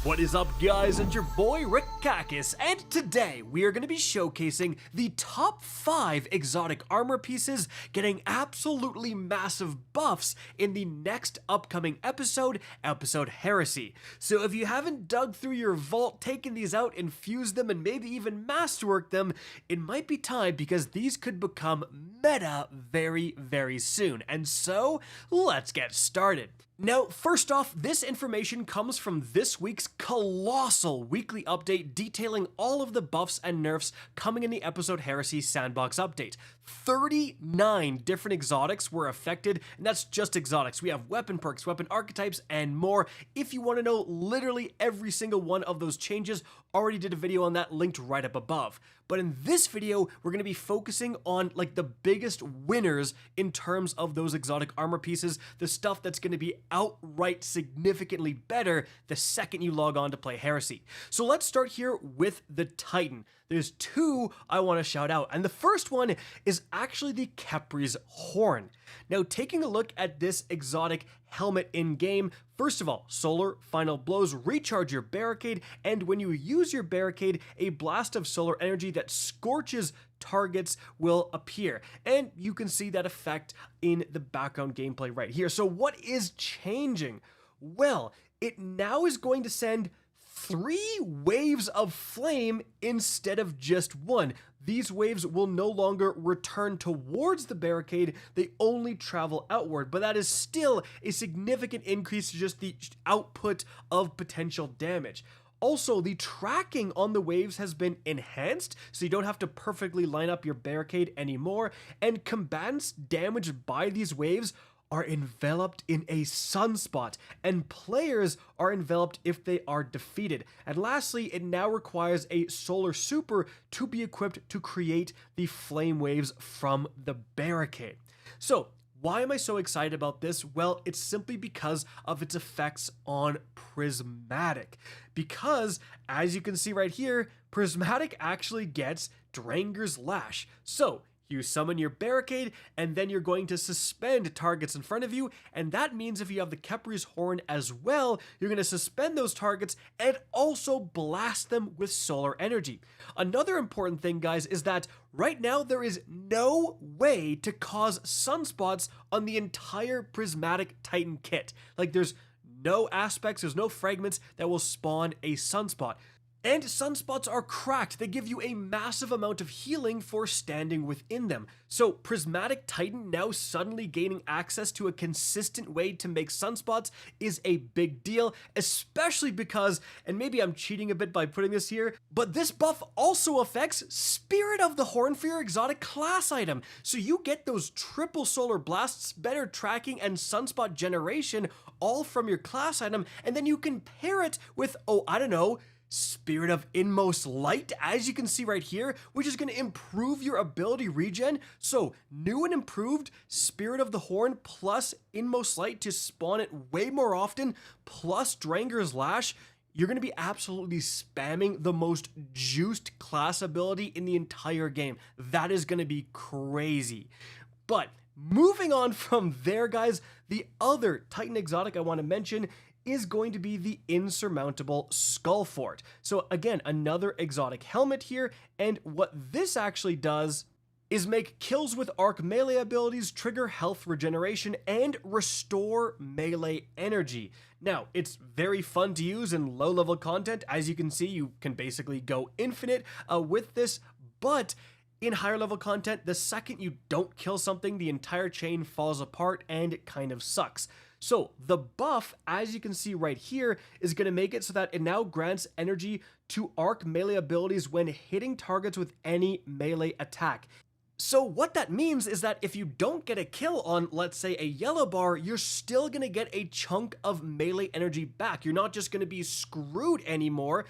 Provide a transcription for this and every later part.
What is up, guys? It's your boy Rick Kakis, and today we are going to be showcasing the top 5 exotic armor pieces getting absolutely massive buffs in the next upcoming episode Heresy. So if you haven't dug through your vault, taken these out, infused them, and maybe even masterworked them, it might be time because these could become meta very, very soon. And so, let's get started. Now, first off, this information comes from this week's colossal weekly update detailing all of the buffs and nerfs coming in the episode Heresy Sandbox update. 39 different exotics were affected, and that's just exotics. We have weapon perks, weapon archetypes, and more. If you want to know literally every single one of those changes, already did a video on that linked right up above. But in this video, we're going to be focusing on like the biggest winners in terms of those exotic armor pieces, the stuff that's going to be outright significantly better the second you log on to play Heresy. So let's start here with the Titan. There's two I want to shout out, and the first one is actually the Kepri's Horn. Now, taking a look at this exotic helmet in-game, first of all, solar final blows recharge your barricade, and when you use your barricade, a blast of solar energy that scorches targets will appear, and you can see that effect in the background gameplay right here. So what is changing? Well, it now is going to send 3 waves of flame instead of just 1. These waves will no longer return towards the barricade, they only travel outward, but that is still a significant increase to just the output of potential damage. Also, the tracking on the waves has been enhanced, so you don't have to perfectly line up your barricade anymore, and combatants damaged by these waves are enveloped in a sunspot, and players are enveloped if they are defeated. And lastly, it now requires a solar super to be equipped to create the flame waves from the barricade. So, why am I so excited about this? Well, it's simply because of its effects on Prismatic. Because, as you can see right here, Prismatic actually gets Dranger's Lash. So, you summon your barricade, and then you're going to suspend targets in front of you, and that means if you have the Kepri's Horn as well, you're going to suspend those targets and also blast them with solar energy. Another important thing, guys, is that right now there is no way to cause sunspots on the entire Prismatic Titan kit. Like, there's no aspects, there's no fragments that will spawn a sunspot. And sunspots are cracked. They give you a massive amount of healing for standing within them. So Prismatic Titan now suddenly gaining access to a consistent way to make sunspots is a big deal, especially because, and maybe I'm cheating a bit by putting this here, but this buff also affects Spirit of the Horn for your exotic class item. So you get those triple solar blasts, better tracking, and sunspot generation all from your class item, and then you can pair it with, oh, I don't know, Spirit of Inmost Light, as you can see right here, which is going to improve your ability regen. So, new and improved Spirit of the Horn plus Inmost Light to spawn it way more often, plus Dranger's Lash. You're going to be absolutely spamming the most juiced class ability in the entire game. That is going to be crazy. But moving on from there, guys, the other Titan exotic I want to mention is going to be the insurmountable Skull Fort. So again, another exotic helmet here, and what this actually does is make kills with arc melee abilities trigger health regeneration and restore melee energy. Now, it's very fun to use in low-level content. As you can see, you can basically go infinite with this, but in higher level content, the second you don't kill something, the entire chain falls apart and it kind of sucks. So the buff, as you can see right here, is going to make it so that it now grants energy to arc melee abilities when hitting targets with any melee attack. So what that means is that if you don't get a kill on, let's say, a yellow bar, you're still going to get a chunk of melee energy back. You're not just going to be screwed anymore.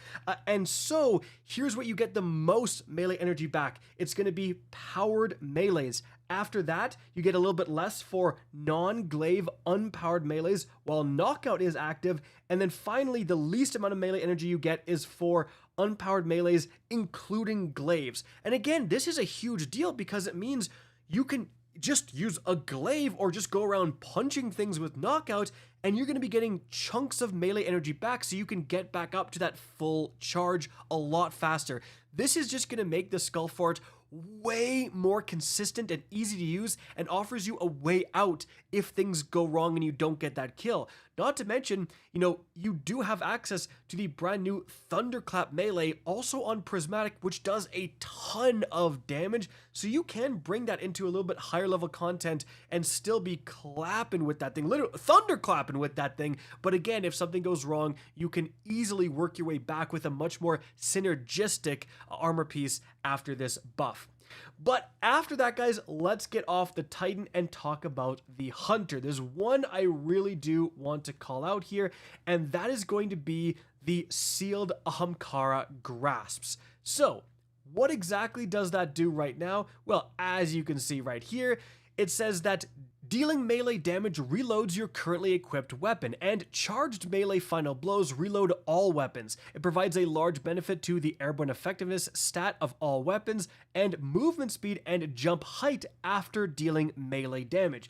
And so here's what you get the most melee energy back. It's going to be powered melees. After that, you get a little bit less for non-glaive unpowered melees while knockout is active. And then finally, the least amount of melee energy you get is for unpowered melees, including glaives. And again, this is a huge deal because it means you can just use a glaive or just go around punching things with knockout, and you're going to be getting chunks of melee energy back so you can get back up to that full charge a lot faster. This is just going to make the Skull Fort way more consistent and easy to use, and offers you a way out if things go wrong and you don't get that kill. Not to mention, you do have access to the brand new Thunderclap melee also on Prismatic, which does a ton of damage, so you can bring that into a little bit higher level content and still be clapping with that thing, literally thunderclapping with that thing. But again, if something goes wrong, you can easily work your way back with a much more synergistic armor piece after this buff. But after that, guys, let's get off the Titan and talk about the Hunter. There's one I really do want to call out here, and that is going to be the Sealed Ahamkara Grasps. So, what exactly does that do right now? Well, as you can see right here, it says that dealing melee damage reloads your currently equipped weapon, and charged melee final blows reload all weapons. It provides a large benefit to the airborne effectiveness stat of all weapons, and movement speed and jump height after dealing melee damage.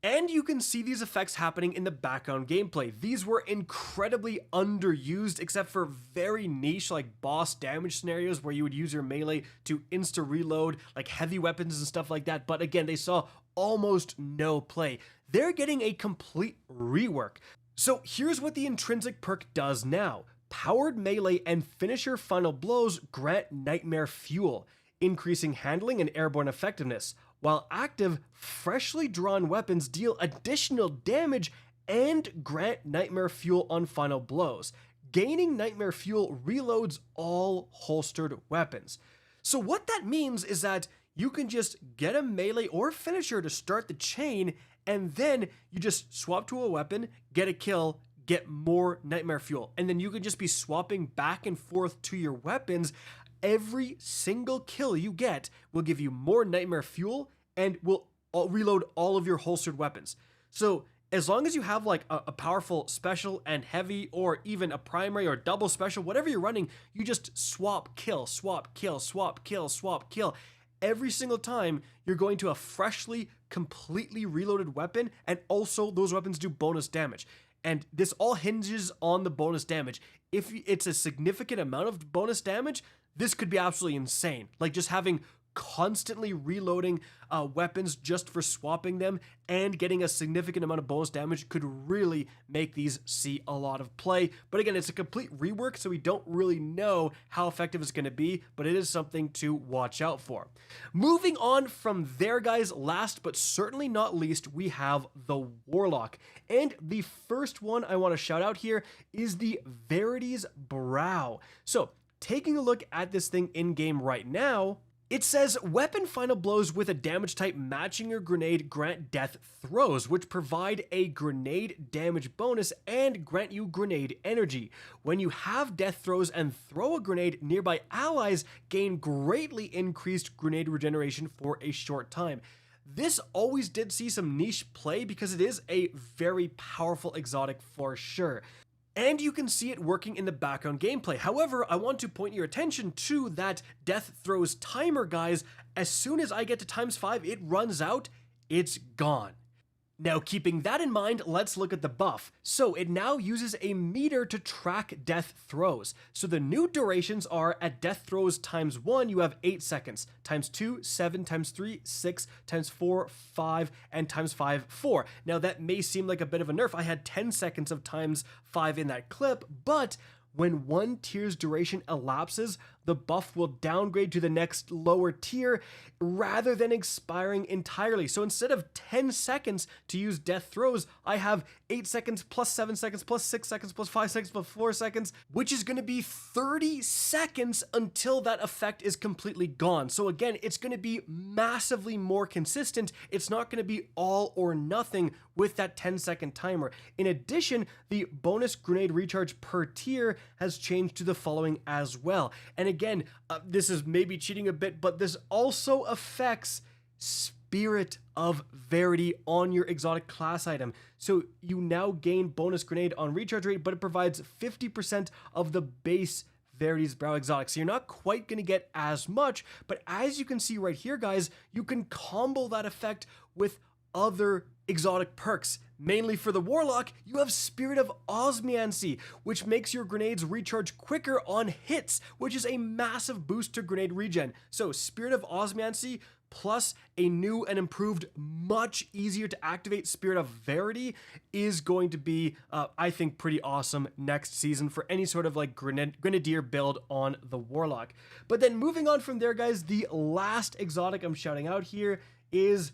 And you can see these effects happening in the background gameplay. These were incredibly underused, except for very niche like boss damage scenarios where you would use your melee to insta reload like heavy weapons and stuff like that. But again, they saw almost no play. They're getting a complete rework. So here's what the intrinsic perk does now. Powered melee and finisher final blows grant nightmare fuel, increasing handling and airborne effectiveness. While active, freshly drawn weapons deal additional damage and grant nightmare fuel on final blows. Gaining nightmare fuel reloads all holstered weapons. So what that means is that you can just get a melee or finisher to start the chain, and then you just swap to a weapon, get a kill, get more nightmare fuel, and then you can just be swapping back and forth to your weapons. Every single kill you get will give you more nightmare fuel and will reload all of your holstered weapons. So as long as you have like a powerful special and heavy, or even a primary or double special, whatever you're running, you just swap, kill, swap, kill, swap, kill, swap, kill. Every single time you're going to a freshly, completely reloaded weapon, and also those weapons do bonus damage. And this all hinges on the bonus damage. If it's a significant amount of bonus damage, this could be absolutely insane. Like just having constantly reloading weapons just for swapping them and getting a significant amount of bonus damage could really make these see a lot of play. But again, it's a complete rework, so we don't really know how effective it's going to be, but it is something to watch out for. Moving on from there, guys, last but certainly not least, we have the Warlock. And the first one I want to shout out here is the Verity's Brow. So taking a look at this thing in game right now, it says weapon final blows with a damage type matching your grenade grant death throws, which provide a grenade damage bonus and grant you grenade energy. When you have death throws and throw a grenade, nearby allies gain greatly increased grenade regeneration for a short time. This always did see some niche play because it is a very powerful exotic for sure. And you can see it working in the background gameplay. However, I want to point your attention to that death throws timer, guys. As soon as I get to ×5, it runs out, it's gone. Now, keeping that in mind, let's look at the buff. So it now uses a meter to track death throws. So the new durations are at death throws ×1, you have 8 seconds, ×2, 7, ×3, 6, ×4, 5, and ×5, 4. Now that may seem like a bit of a nerf. I had 10 seconds of ×5 in that clip, but when one tier's duration elapses, the buff will downgrade to the next lower tier rather than expiring entirely. So instead of 10 seconds to use death throws, I have 8 seconds plus 7 seconds plus 6 seconds plus 5 seconds plus 4 seconds, which is going to be 30 seconds until that effect is completely gone. So again, it's going to be massively more consistent. It's not going to be all or nothing with that 10-second timer. In addition, the bonus grenade recharge per tier has changed to the following as well. And again, this is maybe cheating a bit, but this also affects Spirit of Verity on your exotic class item. So you now gain bonus grenade on recharge rate, but it provides 50% of the base Verity's Brow exotic. So you're not quite going to get as much, but as you can see right here, guys, you can combo that effect with other exotic perks. Mainly for the Warlock, you have Spirit of Osmiancy, which makes your grenades recharge quicker on hits, which is a massive boost to grenade regen. So Spirit of Osmiancy plus a new and improved, much easier to activate Spirit of Verity is going to be, I think, pretty awesome next season for any sort of like Grenadier build on the Warlock. But then moving on from there, guys, the last exotic I'm shouting out here is,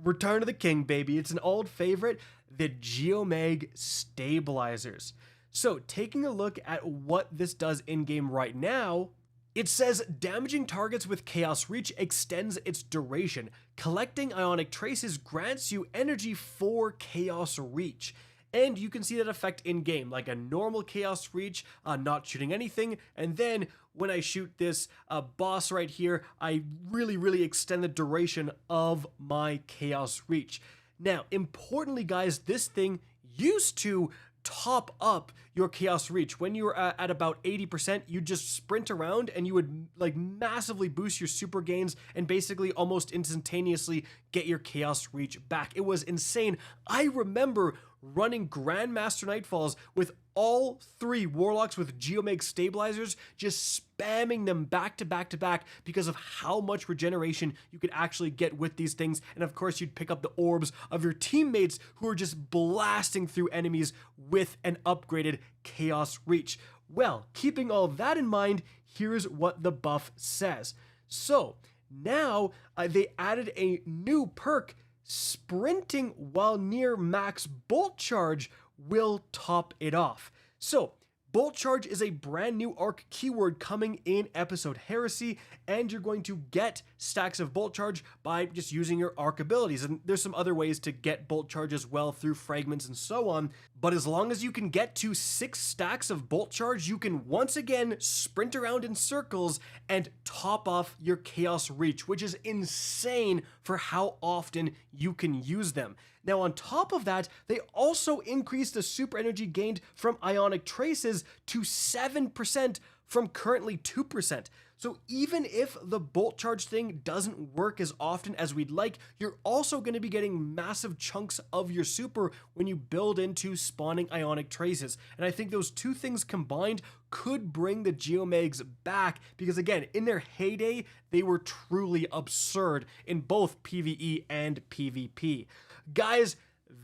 Return of the King, baby. It's an old favorite, the Geom Stabilizers. So taking a look at what this does in-game right now, it says damaging targets with Chaos Reach extends its duration. Collecting Ionic Traces grants you energy for Chaos Reach. And you can see that effect in-game, like a normal Chaos Reach, not shooting anything, and then when I shoot this boss right here, I really extend the duration of my Chaos Reach. Now, importantly, guys, this thing used to top up your Chaos Reach. When you were at about 80%, you just sprint around and you would like massively boost your super gains and basically almost instantaneously get your Chaos Reach back. It was insane. I remember running Grandmaster Nightfalls with all 3 Warlocks with Geom Stabilizers, just spamming them back to back to back because of how much regeneration you could actually get with these things. And of course, you'd pick up the orbs of your teammates who are just blasting through enemies with an upgraded Chaos Reach. Well, keeping all of that in mind, here's what the buff says. So now they added a new perk. Sprinting while near max bolt charge will top it off. So, bolt charge is a brand new arc keyword coming in episode Heresy, and you're going to get stacks of bolt charge by just using your arc abilities. And there's some other ways to get bolt charge as well through fragments and so on. But as long as you can get to 6 stacks of bolt charge, you can once again sprint around in circles and top off your Chaos Reach, which is insane for how often you can use them. Now, on top of that, they also increased the super energy gained from Ionic Traces to 7% from currently 2%. So even if the bolt charge thing doesn't work as often as we'd like, you're also going to be getting massive chunks of your super when you build into spawning Ionic Traces. And I think those two things combined could bring the Geomegs back because, again, in their heyday, they were truly absurd in both PvE and PvP. Guys,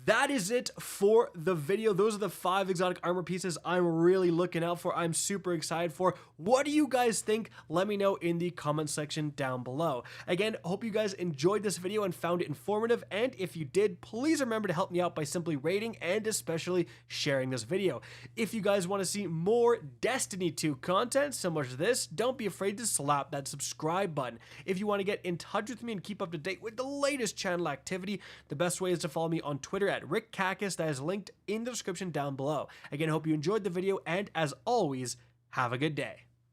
that is it for the video. Those are the 5 exotic armor pieces I'm really looking out for. I'm super excited for. What do you guys think? Let me know in the comment section down below. Again, hope you guys enjoyed this video and found it informative. And if you did, please remember to help me out by simply rating and especially sharing this video. If you guys want to see more Destiny 2 content similar to this, don't be afraid to slap that subscribe button. If you want to get in touch with me and keep up to date with the latest channel activity, the best way is to follow me on Twitter at RickKakis. That is linked in the description down below. Again, I hope you enjoyed the video, and as always, have a good day.